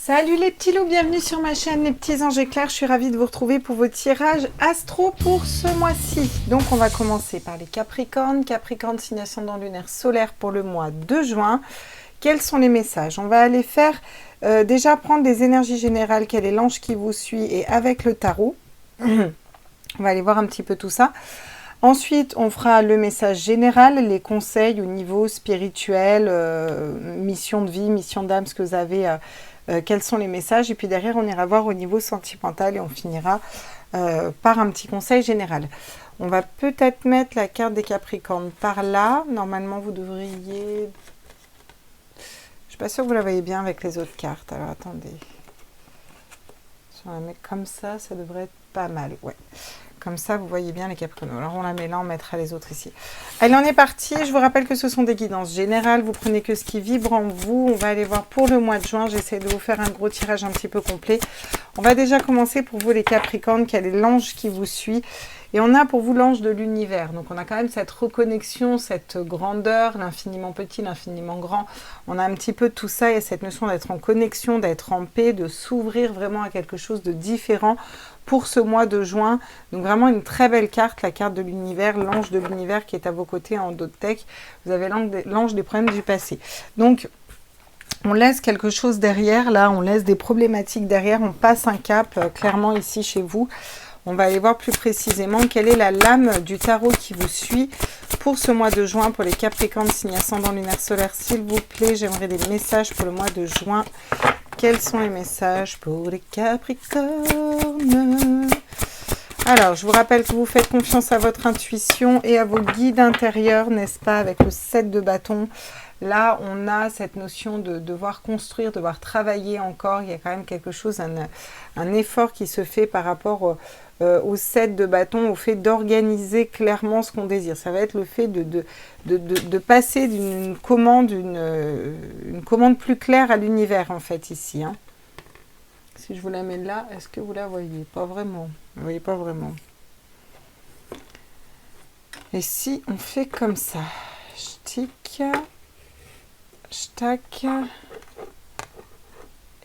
Salut les petits loups, bienvenue sur ma chaîne Les Petits Anges Éclairs. Je suis ravie de vous retrouver pour vos tirages astro pour ce mois-ci. Donc on va commencer par les Capricornes. Capricorne, signe ascendant lunaire solaire pour le mois de juin. Quels sont les messages? On va aller faire déjà prendre des énergies générales, quel est l'ange qui vous suit et avec le tarot. On va aller voir un petit peu tout ça. Ensuite, on fera le message général, les conseils au niveau spirituel, mission de vie, mission d'âme, ce que vous avez... quels sont les messages, et puis derrière on ira voir au niveau sentimental et on finira par un petit conseil général. On va peut-être mettre la carte des Capricornes par là. Normalement vous devriez... Je suis pas sûre que vous la voyez bien avec les autres cartes, alors attendez. Si on la met comme ça devrait être pas mal, ouais. Comme ça, vous voyez bien les Capricornes. Alors, on la met là, on mettra les autres ici. Allez, on est parti. Je vous rappelle que ce sont des guidances générales. Vous prenez que ce qui vibre en vous. On va aller voir pour le mois de juin. J'essaie de vous faire un gros tirage un petit peu complet. On va déjà commencer pour vous, les Capricornes. Quel est l'ange qui vous suit? Et on a pour vous l'ange de l'univers. Donc, on a quand même cette reconnexion, cette grandeur, l'infiniment petit, l'infiniment grand. On a un petit peu tout ça. Il y a cette notion d'être en connexion, d'être en paix, de s'ouvrir vraiment à quelque chose de différent pour ce mois de juin. Donc vraiment une très belle carte, la carte de l'univers, l'ange de l'univers qui est à vos côtés en dos de deck. Vous avez l'ange des problèmes du passé. Donc on laisse quelque chose derrière, là, on laisse des problématiques derrière, on passe un cap clairement ici chez vous. On va aller voir plus précisément quelle est la lame du tarot qui vous suit pour ce mois de juin, pour les Capricornes, signe ascendant lunaire solaire. S'il vous plaît, j'aimerais des messages pour le mois de juin. Quels sont les messages pour les Capricornes? Alors, je vous rappelle que vous faites confiance à votre intuition et à vos guides intérieurs, n'est-ce pas, avec le 7 de bâton. Là, on a cette notion de devoir construire, devoir travailler encore. Il y a quand même quelque chose, un effort qui se fait par rapport au 7 de bâton, au fait d'organiser clairement ce qu'on désire. Ça va être le fait de passer d'une commande, une commande plus claire à l'univers, en fait, ici. Hein. Si je vous la mets là, est-ce que vous la voyez? Pas vraiment. Vous ne voyez pas vraiment. Et si on fait comme ça, je tic... Je tac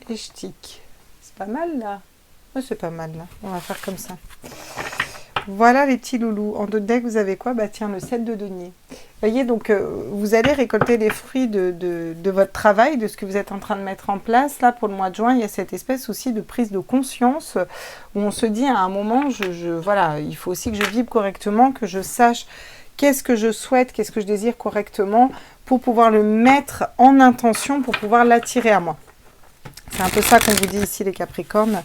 et je tic. C'est pas mal là. Ouais, c'est pas mal là. On va faire comme ça. Voilà les petits loulous. En dos de deck, vous avez quoi? Bah tiens, le 7 de denier. Vous voyez, donc vous allez récolter les fruits de votre travail, de ce que vous êtes en train de mettre en place. Là, pour le mois de juin, il y a cette espèce aussi de prise de conscience où on se dit à un moment, voilà, il faut aussi que je vibre correctement, que je sache qu'est-ce que je souhaite, qu'est-ce que je désire correctement pour pouvoir le mettre en intention, pour pouvoir l'attirer à moi. C'est un peu ça qu'on vous dit ici, les Capricornes.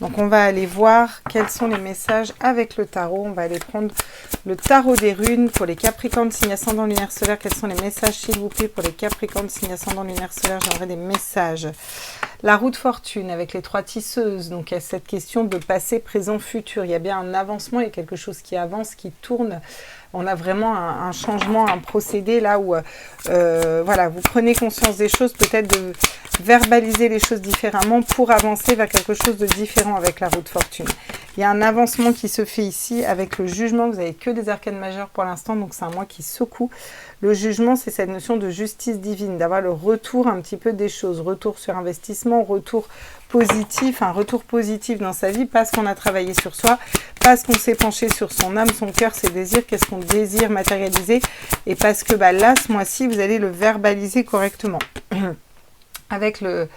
Donc, on va aller voir quels sont les messages avec le tarot. On va aller prendre le tarot des runes pour les Capricornes, signe ascendant lunaire solaire. Quels sont les messages, s'il vous plaît, pour les Capricornes, signe ascendant lunaire solaire? J'aimerais des messages. La roue de fortune avec les 3 tisseuses. Donc, il y a cette question de passé, présent, futur. Il y a bien un avancement, il y a quelque chose qui avance, qui tourne. On a vraiment un changement, un procédé là où voilà, vous prenez conscience des choses, peut-être de verbaliser les choses différemment pour avancer vers quelque chose de différent avec la roue de fortune. Il y a un avancement qui se fait ici avec le jugement. Vous n'avez que des arcanes majeures pour l'instant, donc c'est un mois qui secoue. Le jugement, c'est cette notion de justice divine, d'avoir le retour un petit peu des choses, retour sur investissement, retour positif, un retour positif dans sa vie parce qu'on a travaillé sur soi, parce qu'on s'est penché sur son âme, son cœur, ses désirs, qu'est-ce qu'on désire matérialiser, et parce que bah, là, ce mois-ci, vous allez le verbaliser correctement. Avec le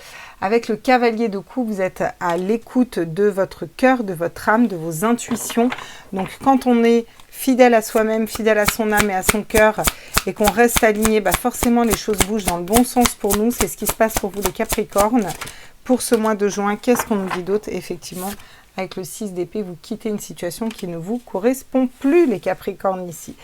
cavalier de coupe, vous êtes à l'écoute de votre cœur, de votre âme, de vos intuitions. Donc, quand on est fidèle à soi-même, fidèle à son âme et à son cœur, et qu'on reste aligné, bah forcément, les choses bougent dans le bon sens pour nous. C'est ce qui se passe pour vous, les Capricornes. Pour ce mois de juin, qu'est-ce qu'on nous dit d'autre? Effectivement, avec le 6 d'épée, vous quittez une situation qui ne vous correspond plus, les Capricornes, ici.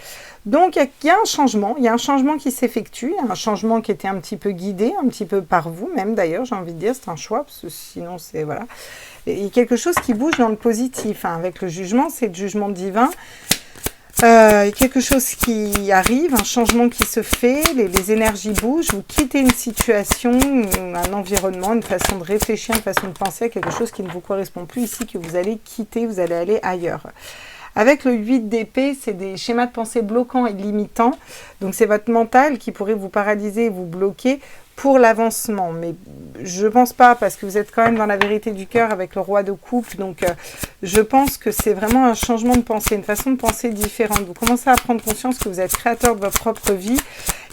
Donc, il y a un changement. Il y a un changement qui s'effectue. Un changement qui était un petit peu guidé, un petit peu par vous, même d'ailleurs, j'ai envie de dire. C'est un choix, parce que sinon, c'est... Voilà. Et il y a quelque chose qui bouge dans le positif. Hein. Avec le jugement, c'est le jugement divin. Il y a quelque chose qui arrive, un changement qui se fait, les énergies bougent, vous quittez une situation, un environnement, une façon de réfléchir, une façon de penser à quelque chose qui ne vous correspond plus ici, que vous allez quitter, vous allez aller ailleurs. Avec le 8 d'épée, c'est des schémas de pensée bloquants et limitants, donc c'est votre mental qui pourrait vous paralyser et vous bloquer pour l'avancement, mais je pense pas, parce que vous êtes quand même dans la vérité du cœur avec le roi de coupe, donc je pense que c'est vraiment un changement de pensée, une façon de penser différente. Vous commencez à prendre conscience que vous êtes créateur de votre propre vie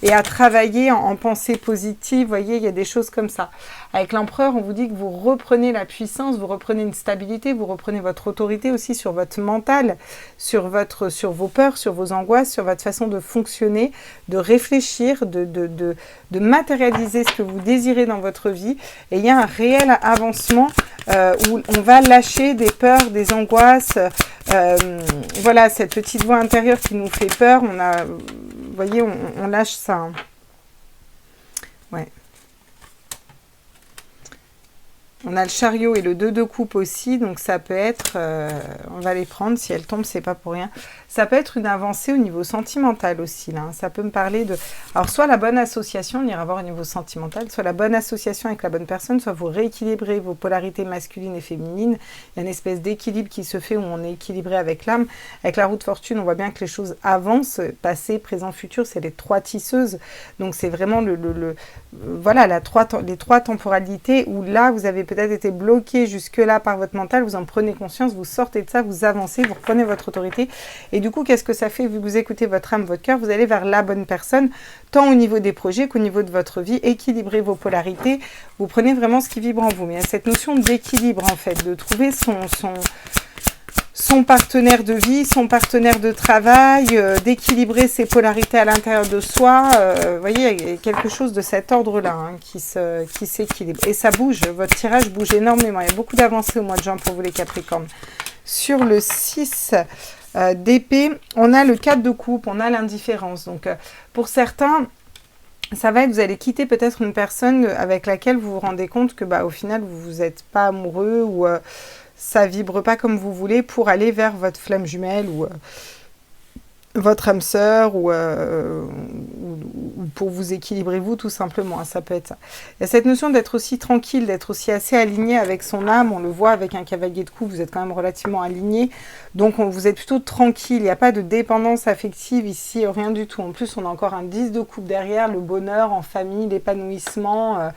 et à travailler en pensée positive. Vous voyez, il y a des choses comme ça. Avec l'empereur, on vous dit que vous reprenez la puissance, vous reprenez une stabilité, vous reprenez votre autorité aussi sur votre mental, sur vos peurs, sur vos angoisses, sur votre façon de fonctionner, de réfléchir, de matérialiser ce que vous désirez dans votre vie. Et il y a un réel avancement où on va lâcher des peurs, des angoisses. Voilà, cette petite voix intérieure qui nous fait peur, vous voyez, on lâche ça. Hein. Ouais. On a le chariot et le 2 de coupe aussi, donc ça peut être, on va les prendre, si elles tombent, c'est pas pour rien. Ça peut être une avancée au niveau sentimental aussi, là. Hein. Ça peut me parler de... Alors, soit la bonne association, on ira voir au niveau sentimental, soit la bonne association avec la bonne personne, soit vous rééquilibrez vos polarités masculines et féminines. Il y a une espèce d'équilibre qui se fait où on est équilibré avec l'âme. Avec la roue de fortune, on voit bien que les choses avancent, passé, présent, futur, c'est les 3 tisseuses. Donc, c'est vraiment voilà, les 3 temporalités où là, vous avez peut-être été bloqué jusque-là par votre mental, vous en prenez conscience, vous sortez de ça, vous avancez, vous reprenez votre autorité. Et du coup, qu'est-ce que ça fait? Vu que vous écoutez votre âme, votre cœur, vous allez vers la bonne personne, tant au niveau des projets qu'au niveau de votre vie. Équilibrez vos polarités, vous prenez vraiment ce qui vibre en vous. Mais il y a cette notion d'équilibre, en fait, de trouver son partenaire de vie, son partenaire de travail, d'équilibrer ses polarités à l'intérieur de soi. Vous voyez, il y a quelque chose de cet ordre-là hein, qui s'équilibre. Et ça bouge, votre tirage bouge énormément. Il y a beaucoup d'avancées au mois de juin pour vous les Capricornes. Sur le 6 d'épée, on a le 4 de coupe, on a l'indifférence. Donc, pour certains... ça va être, vous allez quitter peut-être une personne avec laquelle vous vous rendez compte que, au final, vous n'êtes pas amoureux ou ça vibre pas comme vous voulez pour aller vers votre flamme jumelle ou votre âme sœur ou pour vous équilibrer vous tout simplement, hein, ça peut être ça. Il y a cette notion d'être aussi tranquille, d'être aussi assez aligné avec son âme, on le voit avec un cavalier de coupe, vous êtes quand même relativement aligné, donc vous êtes plutôt tranquille, il n'y a pas de dépendance affective ici, rien du tout. En plus on a encore un 10 de coupe derrière, le bonheur en famille, l'épanouissement,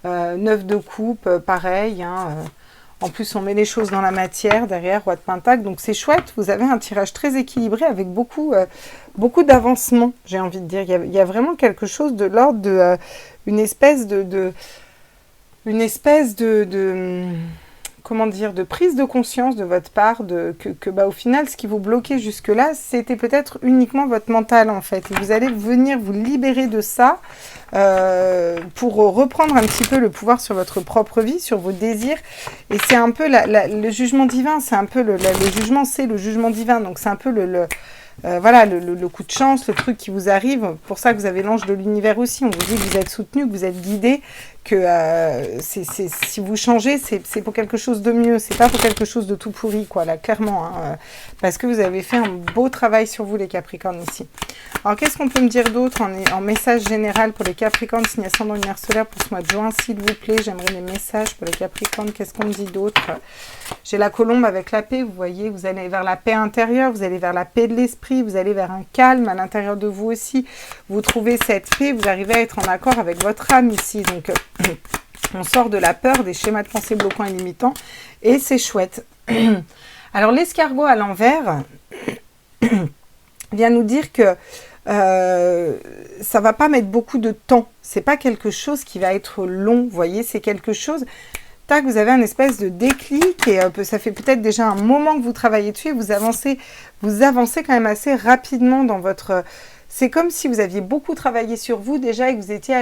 9 de coupe, pareil, hein, en plus, on met les choses dans la matière, derrière, roi de pentacle. Donc, c'est chouette. Vous avez un tirage très équilibré avec beaucoup d'avancement, j'ai envie de dire. Il y a vraiment quelque chose de l'ordre de... une espèce de comment dire, de prise de conscience de votre part, que au final, ce qui vous bloquait jusque-là, c'était peut-être uniquement votre mental, en fait. Et vous allez venir vous libérer de ça pour reprendre un petit peu le pouvoir sur votre propre vie, sur vos désirs. Et c'est un peu le jugement divin, c'est un peu le jugement, c'est le jugement divin. Donc, c'est un peu voilà, le coup de chance, le truc qui vous arrive. Pour ça que vous avez l'ange de l'univers aussi. On vous dit que vous êtes soutenu, que vous êtes guidé, que si vous changez, c'est pour quelque chose de mieux. C'est pas pour quelque chose de tout pourri, quoi, là, clairement. Hein, parce que vous avez fait un beau travail sur vous, les Capricornes, ici. Alors, qu'est-ce qu'on peut me dire d'autre en message général pour les Capricornes, signe ascendant lunaire solaire pour ce mois de juin, s'il vous plaît? J'aimerais des messages pour les Capricornes. Qu'est-ce qu'on me dit d'autre? J'ai la colombe avec la paix, vous voyez, vous allez vers la paix intérieure, vous allez vers la paix de l'esprit, vous allez vers un calme à l'intérieur de vous aussi. Vous trouvez cette paix, vous arrivez à être en accord avec votre âme ici. Donc, on sort de la peur, des schémas de pensée bloquants et limitants, et c'est chouette. Alors, l'escargot à l'envers vient nous dire que ça va pas mettre beaucoup de temps. C'est pas quelque chose qui va être long, vous voyez, c'est quelque chose... Tac, vous avez un espèce de déclic et ça fait peut-être déjà un moment que vous travaillez dessus et vous avancez quand même assez rapidement dans votre... C'est comme si vous aviez beaucoup travaillé sur vous déjà et que vous étiez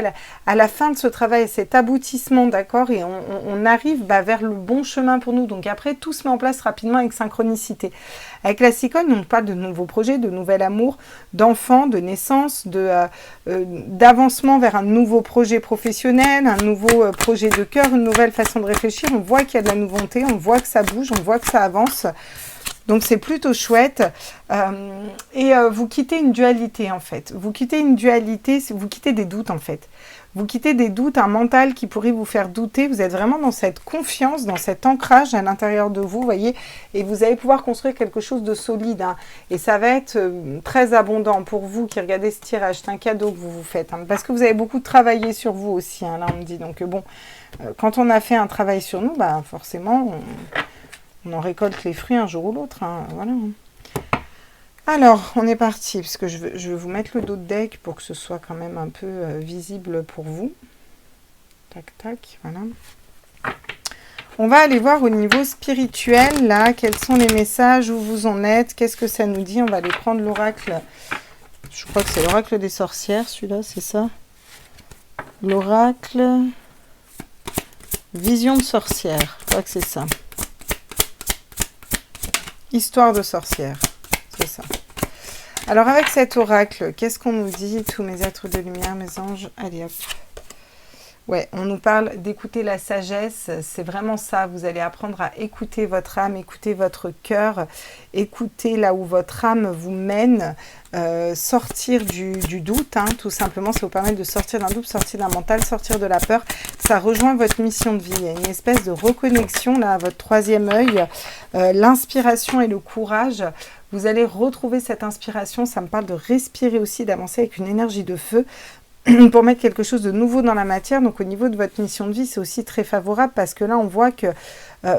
à la fin de ce travail, cet aboutissement, d'accord? Et on arrive vers le bon chemin pour nous. Donc après, tout se met en place rapidement avec synchronicité. Avec la cigogne, on parle de nouveaux projets, de nouvel amour, d'enfants, de naissance, d'avancement vers un nouveau projet professionnel, un nouveau projet de cœur, une nouvelle façon de réfléchir. On voit qu'il y a de la nouveauté, on voit que ça bouge, on voit que ça avance. Donc, c'est plutôt chouette. Vous quittez une dualité, en fait. Vous quittez une dualité, vous quittez des doutes, en fait. Vous quittez des doutes, un mental qui pourrait vous faire douter. Vous êtes vraiment dans cette confiance, dans cet ancrage à l'intérieur de vous, voyez. Et vous allez pouvoir construire quelque chose de solide. Hein. Et ça va être très abondant pour vous qui regardez ce tirage. C'est un cadeau que vous vous faites. Hein, parce que vous avez beaucoup travaillé sur vous aussi, hein, là on me dit. Donc bon, quand on a fait un travail sur nous, bah, forcément, on en récolte les fruits un jour ou l'autre. Hein, voilà. Alors, on est parti, parce que je vais vous mettre le dos de deck pour que ce soit quand même un peu visible pour vous. Tac, tac, voilà. On va aller voir au niveau spirituel, là, quels sont les messages, où vous en êtes, qu'est-ce que ça nous dit. On va aller prendre l'oracle, je crois que c'est l'oracle des sorcières, celui-là, c'est ça. L'oracle vision de sorcière, je crois que c'est ça. Histoire de sorcière. C'est ça. Alors avec cet oracle, qu'est-ce qu'on nous dit? Tous mes êtres de lumière, mes anges, allez hop. Ouais, on nous parle d'écouter la sagesse, c'est vraiment ça. Vous allez apprendre à écouter votre âme, écouter votre cœur, écouter là où votre âme vous mène, sortir du doute, hein, tout simplement. Ça vous permet de sortir d'un doute, sortir d'un mental, sortir de la peur. Ça rejoint votre mission de vie. Il y a une espèce de reconnexion là à votre troisième œil, l'inspiration et le courage. Vous allez retrouver cette inspiration, ça me parle de respirer aussi, d'avancer avec une énergie de feu pour mettre quelque chose de nouveau dans la matière. Donc au niveau de votre mission de vie, c'est aussi très favorable parce que là, on voit que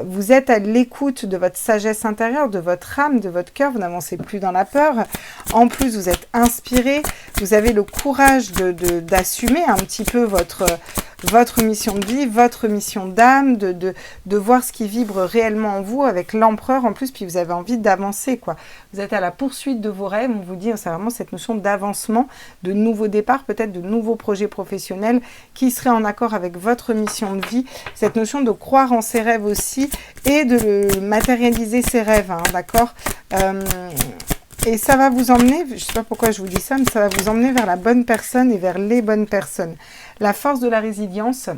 vous êtes à l'écoute de votre sagesse intérieure, de votre âme, de votre cœur. Vous n'avancez plus dans la peur. En plus, vous êtes inspiré. Vous avez le courage d'assumer un petit peu votre mission de vie, votre mission d'âme, de voir ce qui vibre réellement en vous avec l'empereur en plus, puis vous avez envie d'avancer, quoi. Vous êtes à la poursuite de vos rêves, on vous dit, c'est vraiment cette notion d'avancement, de nouveaux départs, peut-être de nouveaux projets professionnels qui seraient en accord avec votre mission de vie, cette notion de croire en ses rêves aussi et de matérialiser ses rêves, hein, d'accord. Et ça va vous emmener, je ne sais pas pourquoi je vous dis ça, mais ça va vous emmener vers la bonne personne et vers les bonnes personnes. La force de la résilience,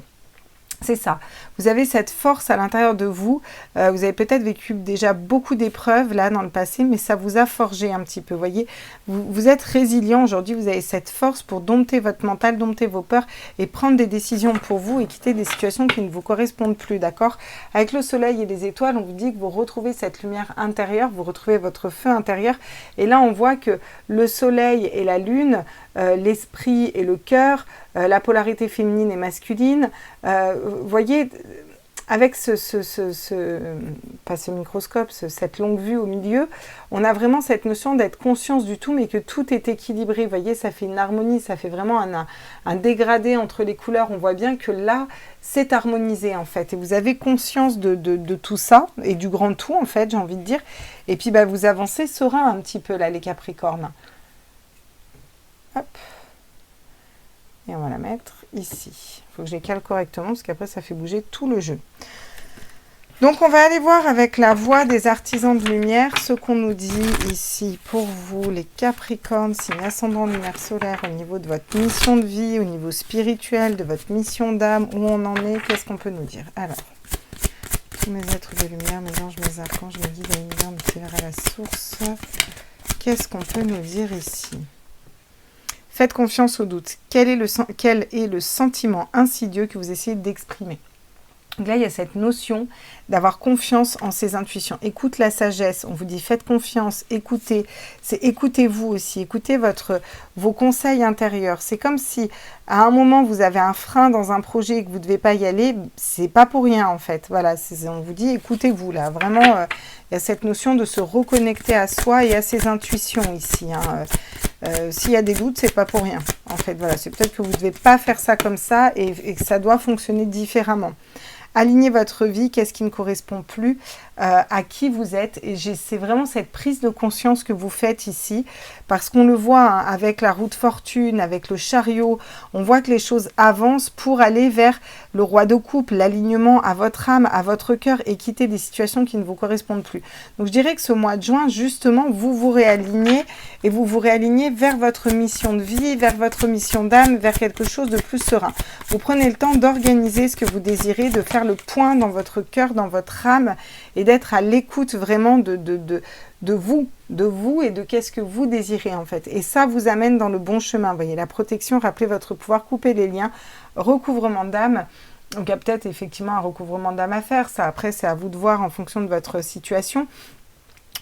c'est ça. Vous avez cette force à l'intérieur de vous. Vous avez peut-être vécu déjà beaucoup d'épreuves là dans le passé, mais ça vous a forgé un petit peu. Voyez, vous êtes résilient aujourd'hui. Vous avez cette force pour dompter votre mental, dompter vos peurs et prendre des décisions pour vous et quitter des situations qui ne vous correspondent plus. D'accord? Avec le soleil et les étoiles, on vous dit que vous retrouvez cette lumière intérieure, vous retrouvez votre feu intérieur. Et là, on voit que le soleil et la lune, l'esprit et le cœur, la polarité féminine et masculine, vous voyez, avec pas ce microscope, cette longue vue au milieu, on a vraiment cette notion d'être conscience du tout, mais que tout est équilibré. Vous voyez, ça fait une harmonie, ça fait vraiment un dégradé entre les couleurs. On voit bien que là, c'est harmonisé en fait. Et vous avez conscience de tout ça, et du grand tout en fait, j'ai envie de dire. Et puis, bah, vous avancez serein un petit peu là, les Capricornes. Hop. Et on va la mettre ici. Il faut que je les cale correctement parce qu'après ça fait bouger tout le jeu. Donc on va aller voir avec la voix des artisans de lumière ce qu'on nous dit ici pour vous, les Capricornes, signe ascendant lumière solaire, au niveau de votre mission de vie, au niveau spirituel, de votre mission d'âme, où on en est, qu'est-ce qu'on peut nous dire? Alors, tous mes êtres de lumière, mes anges, mes archanges, mes guides, mes lumières, mes ténèbres à la source, qu'est-ce qu'on peut nous dire ici? Faites confiance au doute. Quel est le sentiment insidieux que vous essayez d'exprimer? Donc là, il y a cette notion d'avoir confiance en ses intuitions. Écoute la sagesse. On vous dit faites confiance, écoutez. C'est écoutez-vous aussi. Écoutez vos conseils intérieurs. C'est comme si à un moment vous avez un frein dans un projet et que vous ne devez pas y aller. C'est pas pour rien en fait. Voilà, on vous dit écoutez-vous là. Vraiment, il y a cette notion de se reconnecter à soi et à ses intuitions ici. Hein. S'il y a des doutes, c'est pas pour rien. En fait, voilà, c'est peut-être que vous ne devez pas faire ça comme ça et que ça doit fonctionner différemment. Alignez votre vie, qu'est-ce qui ne correspond plus, à qui vous êtes. Et c'est vraiment cette prise de conscience que vous faites ici, parce qu'on le voit hein, avec la roue de fortune, avec le chariot, on voit que les choses avancent pour aller vers le roi de coupe, l'alignement à votre âme, à votre cœur et quitter des situations qui ne vous correspondent plus. Donc je dirais que ce mois de juin, justement, vous vous réalignez et vous vous réalignez vers votre mission de vie, vers votre mission d'âme, vers quelque chose de plus serein. Vous prenez le temps d'organiser ce que vous désirez, de faire le point dans votre cœur, dans votre âme et d'être à l'écoute vraiment de vous et de qu'est-ce que vous désirez en fait. Et ça vous amène dans le bon chemin. Vous voyez, la protection, rappelez votre pouvoir, couper les liens, recouvrement d'âme. Donc il y a peut-être effectivement un recouvrement d'âme à faire. Ça, après, c'est à vous de voir en fonction de votre situation.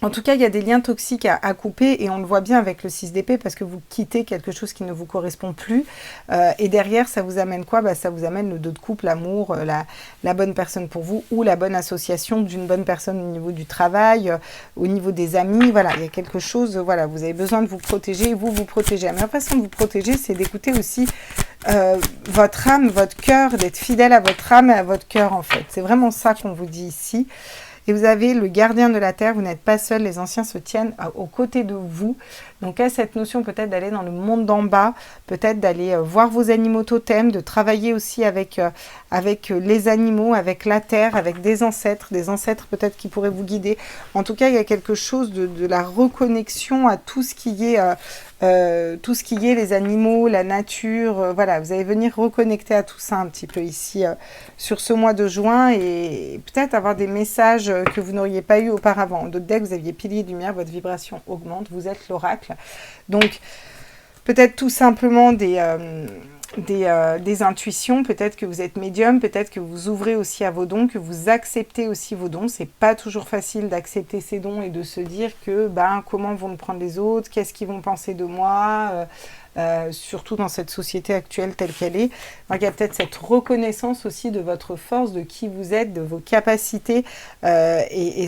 En tout cas, il y a des liens toxiques à couper et on le voit bien avec le 6 d'épée parce que vous quittez quelque chose qui ne vous correspond plus. Et derrière, ça vous amène quoi? Ça vous amène le 2 de coupe, l'amour, la bonne personne pour vous ou la bonne association d'une bonne personne au niveau du travail, au niveau des amis. Voilà, il y a quelque chose, voilà, vous avez besoin de vous protéger et vous protégez. La meilleure façon de vous protéger, c'est d'écouter aussi votre âme, votre cœur, d'être fidèle à votre âme et à votre cœur en fait. C'est vraiment ça qu'on vous dit ici. Et vous avez le gardien de la terre, vous n'êtes pas seul, les anciens se tiennent aux côtés de vous. Donc à cette notion peut-être d'aller dans le monde d'en bas, peut-être d'aller voir vos animaux totems, de travailler aussi avec les animaux, avec la terre, avec des ancêtres peut-être qui pourraient vous guider. En tout cas, il y a quelque chose de la reconnexion à tout ce qui est les animaux, la nature, voilà, vous allez venir reconnecter à tout ça un petit peu ici sur ce mois de juin et peut-être avoir des messages que vous n'auriez pas eu auparavant. D'autres decks, vous aviez pilier de lumière, votre vibration augmente, vous êtes l'oracle. Donc, peut-être tout simplement des intuitions, peut-être que vous êtes médium, peut-être que vous ouvrez aussi à vos dons, que vous acceptez aussi vos dons. C'est pas toujours facile d'accepter ces dons et de se dire que comment vont me prendre les autres, qu'est-ce qu'ils vont penser de moi, surtout dans cette société actuelle telle qu'elle est. Donc, il y a peut-être cette reconnaissance aussi de votre force, de qui vous êtes, de vos capacités et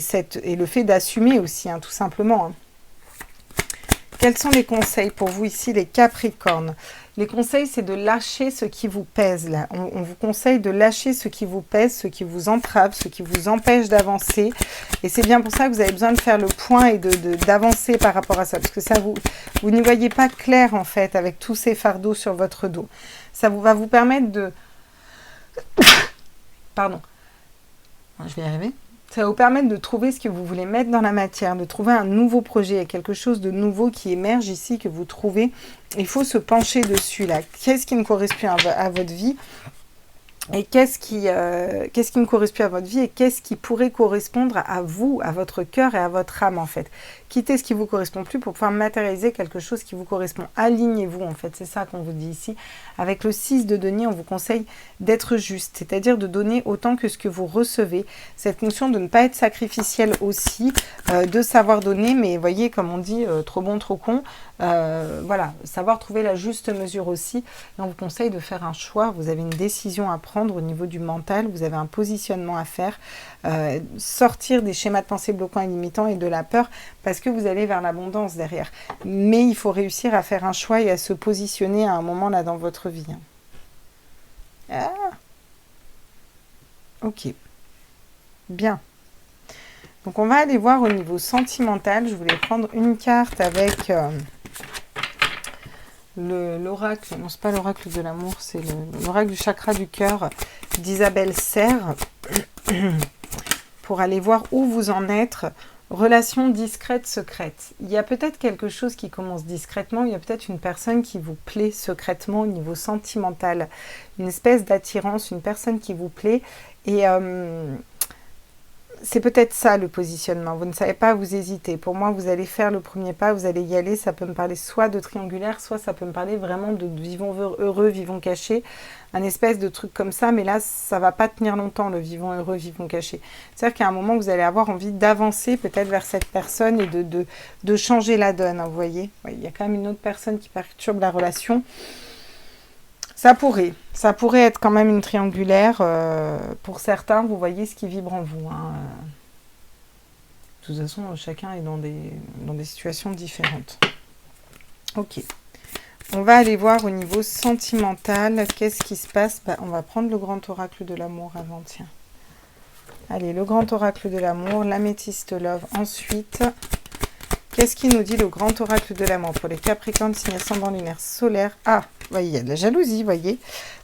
le fait d'assumer aussi, tout simplement. Quels sont les conseils pour vous ici, les Capricornes? Les conseils, c'est de lâcher ce qui vous pèse. Là. On vous conseille de lâcher ce qui vous pèse, ce qui vous entrave, ce qui vous empêche d'avancer. Et c'est bien pour ça que vous avez besoin de faire le point et d'avancer par rapport à ça. Parce que ça, vous n'y voyez pas clair, en fait, avec tous ces fardeaux sur votre dos. Ça va vous permettre de... Pardon. Je vais y arriver. Ça va vous permettre de trouver ce que vous voulez mettre dans la matière, de trouver un nouveau projet, quelque chose de nouveau qui émerge ici, que vous trouvez. Il faut se pencher dessus là. Qu'est-ce qui me correspond à votre vie? Et qu'est-ce qui me correspond à votre vie et qu'est-ce qui pourrait correspondre à vous, à votre cœur et à votre âme en fait. Quittez ce qui vous correspond plus pour pouvoir matérialiser quelque chose qui vous correspond. Alignez-vous en fait, c'est ça qu'on vous dit ici. Avec le 6 de denier, on vous conseille d'être juste, c'est-à-dire de donner autant que ce que vous recevez. Cette notion de ne pas être sacrificiel aussi, de savoir donner, mais voyez comme on dit, trop bon, trop con. Voilà, savoir trouver la juste mesure aussi. Et on vous conseille de faire un choix, vous avez une décision à prendre au niveau du mental, vous avez un positionnement à faire, sortir des schémas de pensée bloquants et limitants et de la peur parce que vous allez vers l'abondance derrière. Mais il faut réussir à faire un choix et à se positionner à un moment là dans votre vie. Ah. Ok. Bien. Donc on va aller voir au niveau sentimental. Je voulais prendre une carte avec l'oracle. Non, c'est pas l'oracle de l'amour, c'est l'oracle du chakra du cœur d'Isabelle Serre. Pour aller voir où vous en êtes. Relation discrète, secrète. Il y a peut-être quelque chose qui commence discrètement, il y a peut-être une personne qui vous plaît secrètement au niveau sentimental. Une espèce d'attirance, une personne qui vous plaît. Et c'est peut-être ça le positionnement. Vous ne savez pas, vous hésitez. Pour moi, vous allez faire le premier pas, vous allez y aller. Ça peut me parler soit de triangulaire, soit ça peut me parler vraiment de vivons heureux, vivons cachés. Un espèce de truc comme ça, mais là, ça va pas tenir longtemps, le vivons heureux, vivons cachés. C'est-à-dire qu'à un moment, vous allez avoir envie d'avancer peut-être vers cette personne et de changer la donne, hein, vous voyez. Ouais, il y a quand même une autre personne qui perturbe la relation. Ça pourrait être quand même une triangulaire. Pour certains, vous voyez ce qui vibre en vous. Hein. De toute façon, chacun est dans des situations différentes. Ok. On va aller voir au niveau sentimental. Qu'est-ce qui se passe? On va prendre le grand oracle de l'amour avant, tiens. Allez, le grand oracle de l'amour, l'améthyste love. Ensuite, qu'est-ce qui nous dit le grand oracle de l'amour pour les Capricornes, signe ascendant lunaire solaire? Ah, voyez, il y a de la jalousie, voyez.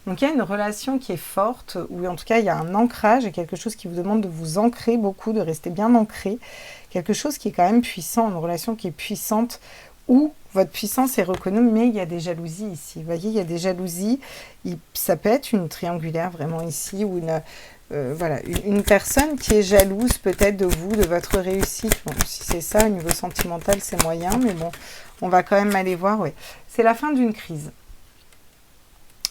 Donc, il y a une relation qui est forte, ou en tout cas, il y a un ancrage, et quelque chose qui vous demande de vous ancrer beaucoup, de rester bien ancré. Quelque chose qui est quand même puissant, une relation qui est puissante, où votre puissance est reconnue, mais il y a des jalousies ici. Vous voyez, il y a des jalousies. Ça peut être une triangulaire vraiment ici, ou voilà, une personne qui est jalouse peut-être de vous, de votre réussite. Bon, si c'est ça, au niveau sentimental, c'est moyen, mais bon, on va quand même aller voir. Ouais. C'est la fin d'une crise.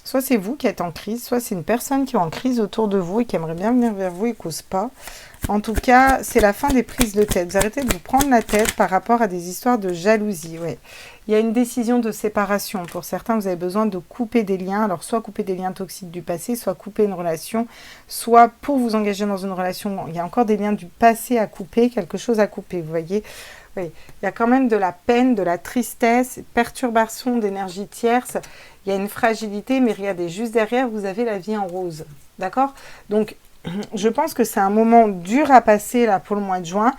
Soit c'est vous qui êtes en crise, soit c'est une personne qui est en crise autour de vous et qui aimerait bien venir vers vous et n'ose pas. En tout cas, c'est la fin des prises de tête. Vous arrêtez de vous prendre la tête par rapport à des histoires de jalousie. Ouais. Il y a une décision de séparation. Pour certains, vous avez besoin de couper des liens. Alors, soit couper des liens toxiques du passé, soit couper une relation, soit pour vous engager dans une relation, il y a encore des liens du passé à couper, quelque chose à couper, vous voyez. Oui, il y a quand même de la peine, de la tristesse, perturbation d'énergie tierce. Il y a une fragilité, mais regardez, juste derrière, vous avez la vie en rose. D'accord? Donc, je pense que c'est un moment dur à passer là pour le mois de juin.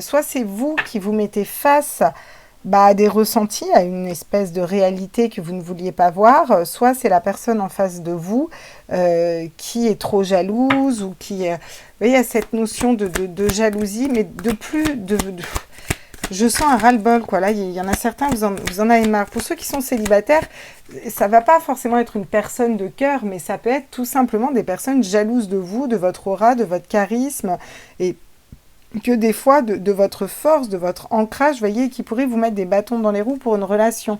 Soit c'est vous qui vous mettez face à des ressentis, à une espèce de réalité que vous ne vouliez pas voir, soit c'est la personne en face de vous qui est trop jalouse ou qui... vous voyez, il y a cette notion de jalousie, mais de plus... Je sens un ras-le-bol, quoi. Là, il y en a certains, vous en avez marre. Pour ceux qui sont célibataires, ça va pas forcément être une personne de cœur, mais ça peut être tout simplement des personnes jalouses de vous, de votre aura, de votre charisme, et que des fois, de votre force, de votre ancrage, vous voyez, qui pourrait vous mettre des bâtons dans les roues pour une relation.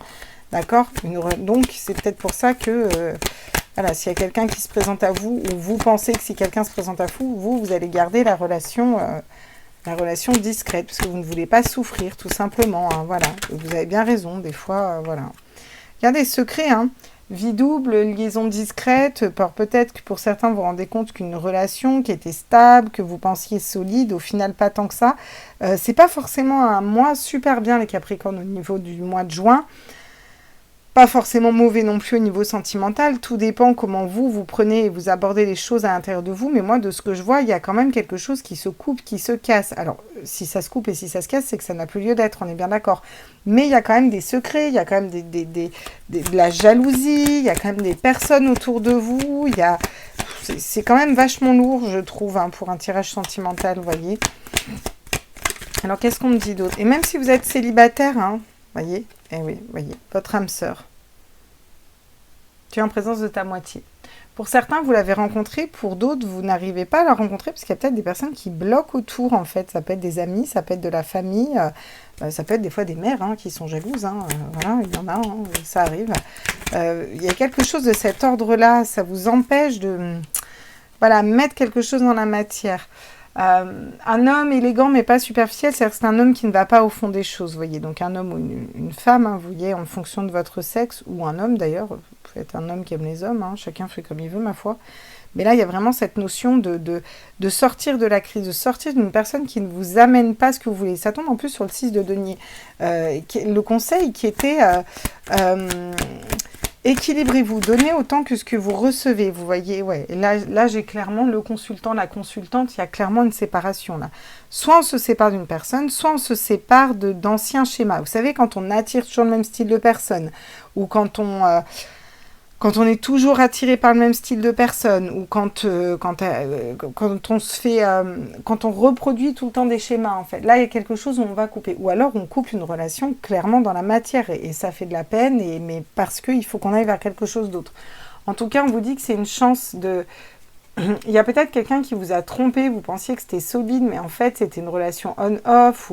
D'accord? Donc, c'est peut-être pour ça que... voilà, s'il y a quelqu'un qui se présente à vous, ou vous pensez que si quelqu'un se présente à vous, vous allez garder la relation discrète, parce que vous ne voulez pas souffrir, tout simplement, hein, voilà. Vous avez bien raison, des fois, voilà. Il y a des secrets, hein. Vie double, liaison discrète, peut-être que pour certains, vous vous rendez compte qu'une relation qui était stable, que vous pensiez solide, au final, pas tant que ça. C'est pas forcément un mois super bien, les Capricornes, au niveau du mois de juin. Pas forcément mauvais non plus au niveau sentimental, tout dépend comment vous prenez et vous abordez les choses à l'intérieur de vous, mais moi de ce que je vois, il y a quand même quelque chose qui se coupe, qui se casse. Alors si ça se coupe et si ça se casse, c'est que ça n'a plus lieu d'être, on est bien d'accord. Mais il y a quand même des secrets, il y a quand même de la jalousie, il y a quand même des personnes autour de vous, c'est quand même vachement lourd, je trouve, hein, pour un tirage sentimental, vous voyez. Alors qu'est-ce qu'on me dit d'autre? Et même si vous êtes célibataire, hein, voyez, eh oui, voyez, votre âme sœur. Tu es en présence de ta moitié. Pour certains, vous l'avez rencontré, pour d'autres, vous n'arrivez pas à la rencontrer parce qu'il y a peut-être des personnes qui bloquent autour, en fait. Ça peut être des amis, ça peut être de la famille, ça peut être des fois des mères hein, qui sont jalouses. Hein, voilà, il y en a, hein, ça arrive. Il y a quelque chose de cet ordre-là, ça vous empêche de mettre quelque chose dans la matière. Un homme élégant mais pas superficiel, c'est-à-dire que c'est un homme qui ne va pas au fond des choses, vous voyez. Donc un homme ou une femme, hein, vous voyez, en fonction de votre sexe, ou un homme d'ailleurs, vous pouvez être un homme qui aime les hommes, hein, chacun fait comme il veut, ma foi. Mais là, il y a vraiment cette notion de sortir de la crise, de sortir d'une personne qui ne vous amène pas ce que vous voulez. Ça tombe en plus sur le 6 de denier. Le conseil qui était... équilibrez-vous, donnez autant que ce que vous recevez, vous voyez, ouais. Et là j'ai clairement le consultant, la consultante, il y a clairement une séparation là. Soit on se sépare d'une personne, soit on se sépare d'anciens schémas. Vous savez, quand on attire toujours le même style de personne, ou quand on est toujours attiré par le même style de personne, ou quand on reproduit tout le temps des schémas, en fait. Là, il y a quelque chose où on va couper. Ou alors, on coupe une relation clairement dans la matière, et ça fait de la peine, mais parce qu'il faut qu'on aille vers quelque chose d'autre. En tout cas, on vous dit que c'est une chance de... Il y a peut-être quelqu'un qui vous a trompé, vous pensiez que c'était solide, mais en fait, c'était une relation on-off,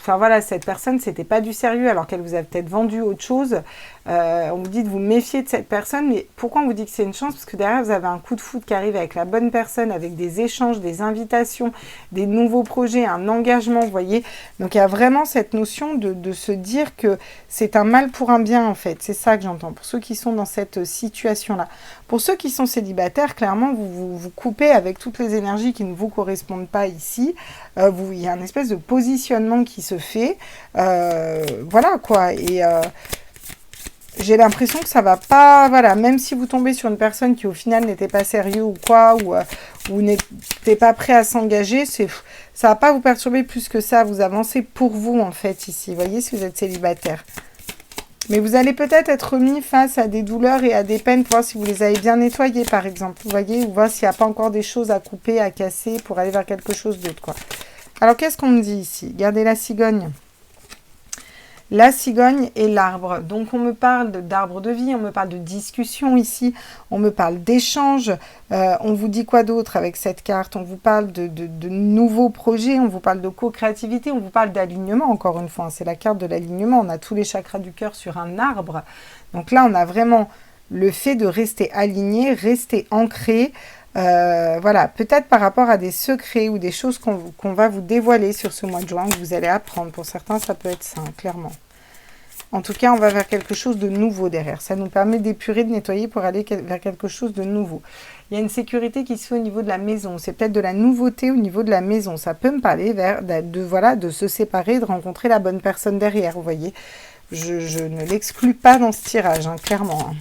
enfin voilà, cette personne, c'était pas du sérieux, alors qu'elle vous a peut-être vendu autre chose. On vous dit de vous méfier de cette personne, mais pourquoi on vous dit que c'est une chance? Parce que derrière, vous avez un coup de foudre qui arrive avec la bonne personne, avec des échanges, des invitations, des nouveaux projets, un engagement, vous voyez. Donc, il y a vraiment cette notion de se dire que c'est un mal pour un bien, en fait. C'est ça que j'entends, pour ceux qui sont dans cette situation-là. Pour ceux qui sont célibataires, clairement, vous coupez avec toutes les énergies qui ne vous correspondent pas ici. Il y a une espèce de positionnement qui se fait. Voilà, quoi. Et... j'ai l'impression que ça va pas, voilà, même si vous tombez sur une personne qui au final n'était pas sérieux ou quoi, ou n'était pas prêt à s'engager, ça va pas vous perturber plus que ça, vous avancez pour vous en fait ici, vous voyez, si vous êtes célibataire. Mais vous allez peut-être être mis face à des douleurs et à des peines pour voir si vous les avez bien nettoyées par exemple, vous voyez, ou voir s'il n'y a pas encore des choses à couper, à casser pour aller vers quelque chose d'autre, quoi. Alors qu'est-ce qu'on me dit ici? Regardez la cigogne. La cigogne et l'arbre. Donc, on me parle d'arbre de vie, on me parle de discussion ici, on me parle d'échange. On vous dit quoi d'autre avec cette carte? On vous parle de nouveaux projets, on vous parle de co-créativité, on vous parle d'alignement, encore une fois. C'est la carte de l'alignement. On a tous les chakras du cœur sur un arbre. Donc là, on a vraiment le fait de rester aligné, rester ancré. Voilà, peut-être par rapport à des secrets ou des choses qu'on va vous dévoiler sur ce mois de juin, que vous allez apprendre. Pour certains, ça peut être ça, clairement. En tout cas, on va vers quelque chose de nouveau derrière. Ça nous permet d'épurer, de nettoyer pour aller vers quelque chose de nouveau. Il y a une sécurité qui se fait au niveau de la maison. C'est peut-être de la nouveauté au niveau de la maison. Ça peut me parler de se séparer, de rencontrer la bonne personne derrière, vous voyez. Je ne l'exclus pas dans ce tirage, hein, clairement.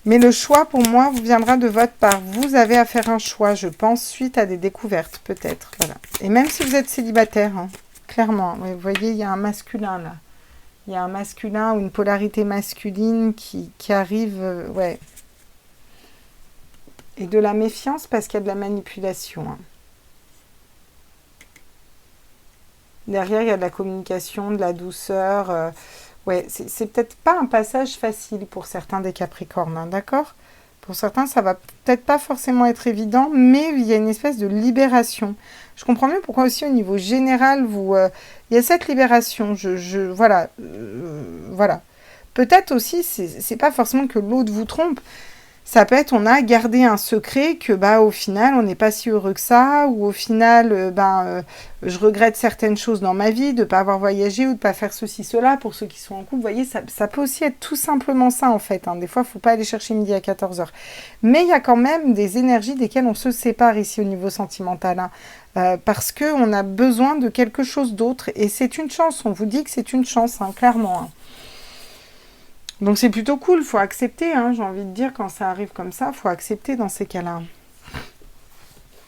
Mais le choix, pour moi, vous viendra de votre part. Vous avez à faire un choix, je pense, suite à des découvertes, peut-être. Voilà. Et même si vous êtes célibataire, hein, clairement, vous voyez, il y a un masculin là. Il y a un masculin ou une polarité masculine qui arrive, ouais. Et de la méfiance parce qu'il y a de la manipulation. Hein. Derrière, il y a de la communication, de la douceur. Ouais, c'est peut-être pas un passage facile pour certains des Capricornes, hein, d'accord ? Pour certains, ça va peut-être pas forcément être évident, mais il y a une espèce de libération. Je comprends mieux pourquoi aussi au niveau général, il y a cette libération. Voilà, voilà. Peut-être aussi, c'est pas forcément que l'autre vous trompe. Ça peut être, on a gardé un secret que, au final, on n'est pas si heureux que ça, ou au final, je regrette certaines choses dans ma vie, de ne pas avoir voyagé ou de ne pas faire ceci, cela, pour ceux qui sont en couple. Vous voyez, ça peut aussi être tout simplement ça, en fait. Hein. Des fois, il ne faut pas aller chercher midi à 14 heures. Mais il y a quand même des énergies desquelles on se sépare ici au niveau sentimental, hein, parce qu'on a besoin de quelque chose d'autre. Et c'est une chance, on vous dit que c'est une chance, hein, clairement. Hein. Donc c'est plutôt cool, il faut accepter, hein, j'ai envie de dire, quand ça arrive comme ça, il faut accepter dans ces cas-là.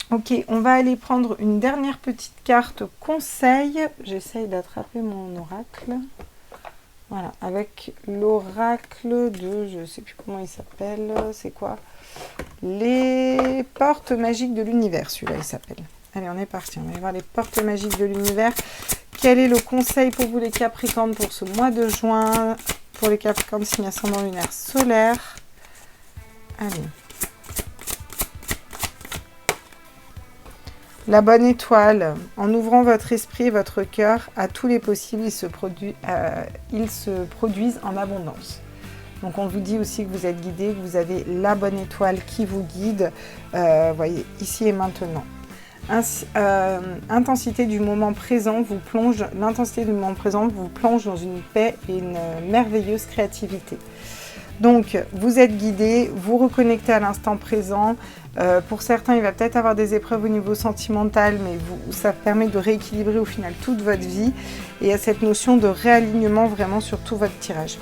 Ok, on va aller prendre une dernière petite carte conseil. J'essaye d'attraper mon oracle. Voilà, avec l'oracle de, je ne sais plus comment il s'appelle, c'est quoi? Les portes magiques de l'univers, celui-là il s'appelle. Allez, on est parti, on va aller voir les portes magiques de l'univers. Quel est le conseil pour vous les Capricornes pour ce mois de juin? Pour les Capricornes, signe ascendant lunaire solaire. Allez. La bonne étoile. En ouvrant votre esprit et votre cœur à tous les possibles, ils se produisent en abondance. Donc on vous dit aussi que vous êtes guidé, que vous avez la bonne étoile qui vous guide. Voyez, ici et maintenant. L'intensité du moment présent vous plonge dans une paix et une merveilleuse créativité. Donc, vous êtes guidé, vous reconnectez à l'instant présent. Pour certains, il va peut-être avoir des épreuves au niveau sentimental, mais ça permet de rééquilibrer au final toute votre vie. Et il y a cette notion de réalignement vraiment sur tout votre tirage.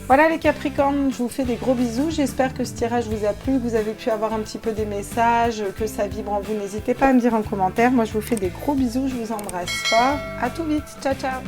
Voilà les Capricornes, je vous fais des gros bisous. J'espère que ce tirage vous a plu, que vous avez pu avoir un petit peu des messages, que ça vibre en vous. N'hésitez pas à me dire en commentaire. Moi, je vous fais des gros bisous, je vous embrasse fort. À tout vite, ciao ciao.